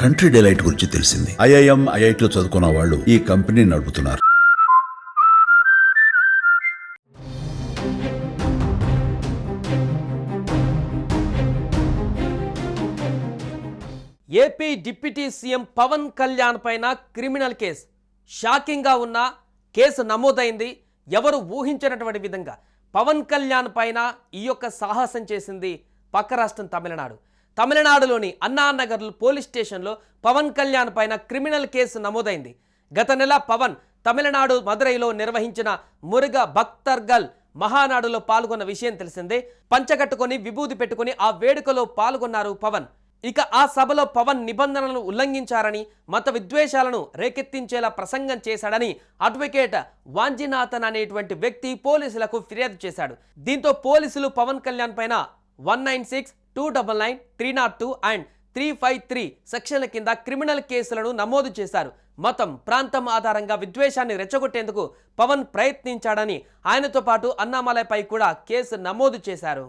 Country delight గురించి తెలిసింది. IIM, ఐఐటిలో చదువుకున్న వాళ్ళు ఈ కంపెనీ నడుపుతున్నారు. AP deputy CM Pawan Kalyan పైన క్రిమినల్ కేసు. షాకింగ్గా ఉన్న కేసు నమోదైంది. ఎవరు ఊహించినటువంటి విధంగా పవన్ కళ్యాణ్ పైన ఈ యొక్క సాహసం చేసింది పక్క రాష్ట్రం తమిళనాడు. తమిళనాడులోని అన్నానగర్ పోలీస్ స్టేషన్లో పవన్ కళ్యాణ్ పైన క్రిమినల్ కేసు నమోదైంది. గత నెల పవన్ తమిళనాడు మదురైలో నిర్వహించిన మురుగ భక్తర్గల్ మహానాడులో పాల్గొన్న విషయం తెలిసిందే. పంచగట్టుకొని విభూది పెట్టుకుని ఆ వేడుకలో పాల్గొన్నారు పవన్. ఇక ఆ సభలో పవన్ నిబంధనలను ఉల్లంఘించారని, మత విద్వేషాలను రేకెత్తించేలా ప్రసంగం చేశాడని అడ్వకేట్ వాంజినాథన్ అనేటువంటి వ్యక్తి పోలీసులకు ఫిర్యాదు చేశాడు. దీంతో పోలీసులు పవన్ కళ్యాణ్ పైన 196, 299, 302 అండ్ 353 సెక్షన్ల కింద క్రిమినల్ కేసులను నమోదు చేశారు. మతం, ప్రాంతం ఆధారంగా విద్వేషాన్ని రెచ్చగొట్టేందుకు పవన్ ప్రయత్నించాడని, ఆయనతో పాటు అన్నామలైపై కూడా కేసు నమోదు చేశారు.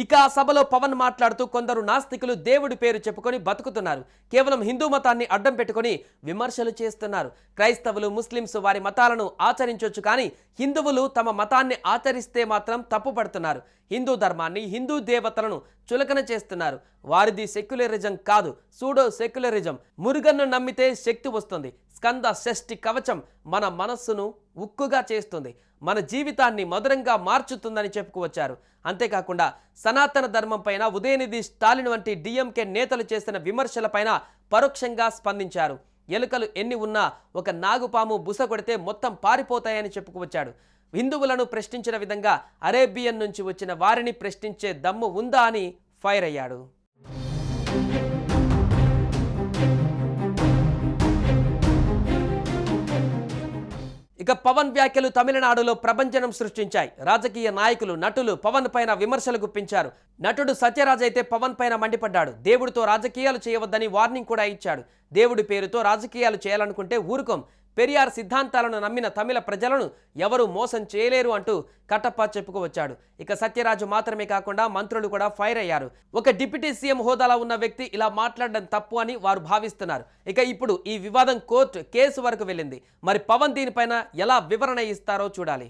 ఇక ఆ సభలో పవన్ మాట్లాడుతూ కొందరు నాస్తికులు దేవుడి పేరు చెప్పుకొని బతుకుతున్నారు. కేవలం హిందూ మతాన్ని అడ్డం పెట్టుకొని విమర్శలు చేస్తున్నారు. క్రైస్తవులు, ముస్లింస్ వారి మతాలను ఆచరించవచ్చు, కానీ హిందువులు తమ మతాన్ని ఆచరిస్తే మాత్రం తప్పుపడుతున్నారు. హిందూ ధర్మాన్ని, హిందూ దేవతలను చులకన చేస్తున్నారు. వారిది సెక్యులరిజం కాదు, సూడో సెక్యులరిజం. మురుగన్ను నమ్మితే శక్తి వస్తుంది. స్కంద షష్ఠి కవచం మన మనస్సును ఉక్కుగా చేస్తుంది, మన జీవితాన్ని మధురంగా మార్చుతుందని చెప్పుకువచ్చారు. అంతేకాకుండా సనాతన ధర్మం పైన ఉదయనిధి స్టాలిన్ వంటి డిఎంకే నేతలు చేసిన విమర్శలపైన పరోక్షంగా స్పందించారు. ఎలుకలు ఎన్ని ఉన్నా ఒక నాగుపాము బుస కొడితే మొత్తం పారిపోతాయని చెప్పుకువచ్చాడు. హిందువులను ప్రశ్నించిన విధంగా అరేబియన్ నుంచి వచ్చిన వారిని ప్రశ్నించే దమ్ము ఉందా అని ఫైర్ అయ్యాడు. ఇక పవన్ వ్యాఖ్యలు తమిళనాడులో ప్రభంజనం సృష్టించాయి. రాజకీయ నాయకులు, నటులు పవన్ పైన విమర్శలు గుప్పించారు. నటుడు సత్యరాజ్ అయితే పవన్ పైన మండిపడ్డాడు. దేవుడితో రాజకీయాలు చేయవద్దని వార్నింగ్ కూడా ఇచ్చాడు. దేవుడి పేరుతో రాజకీయాలు చేయాలనుకుంటే ఊరుకోం. పెరియార్ సిద్ధాంతాలను నమ్మిన తమిళ ప్రజలను ఎవరు మోసం చేయలేరు అంటూ కట్టప్ప చెప్పుకోవచ్చాడు. ఇక సత్యరాజు మాత్రమే కాకుండా మంత్రులు కూడా ఫైర్ అయ్యారు. ఒక డిప్యూటీ సీఎం హోదాలో ఉన్న వ్యక్తి ఇలా మాట్లాడడం తప్పు అని వారు భావిస్తున్నారు. ఇక ఇప్పుడు ఈ వివాదం కోర్టు కేసు వరకు వెళ్ళింది. మరి పవన్ దీనిపైన ఎలా వివరణ ఇస్తారో చూడాలి.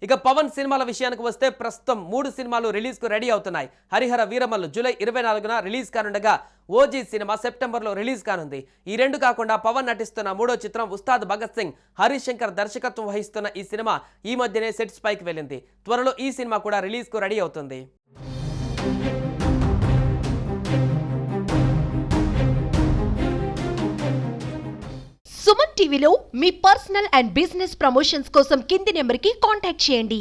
ఇక పవన్ సినిమాల విషయానికి వస్తే ప్రస్తుతం 3 సినిమాలు రిలీజ్కు రెడీ అవుతున్నాయి. హరిహర వీరమల్లు జూలై 24న రిలీజ్ కానుండగా ఓజీ సినిమా సెప్టెంబర్లో రిలీజ్ కానుంది. ఈ రెండు కాకుండా పవన్ నటిస్తున్న 3వ చిత్రం ఉస్తాద్ భగత్ సింగ్, హరీష్ శంకర్ దర్శకత్వం వహిస్తున్న ఈ సినిమా ఈ మధ్యనే సెట్స్ పైకి వెళ్ళింది. త్వరలో ఈ సినిమా కూడా రిలీజ్కు రెడీ అవుతుంది. సుమన్ టీవీలో మీ పర్సనల్ అండ్ బిజినెస్ ప్రమోషన్స్ కోసం కింది నెంబర్కి కాంటాక్ట్ చేయండి.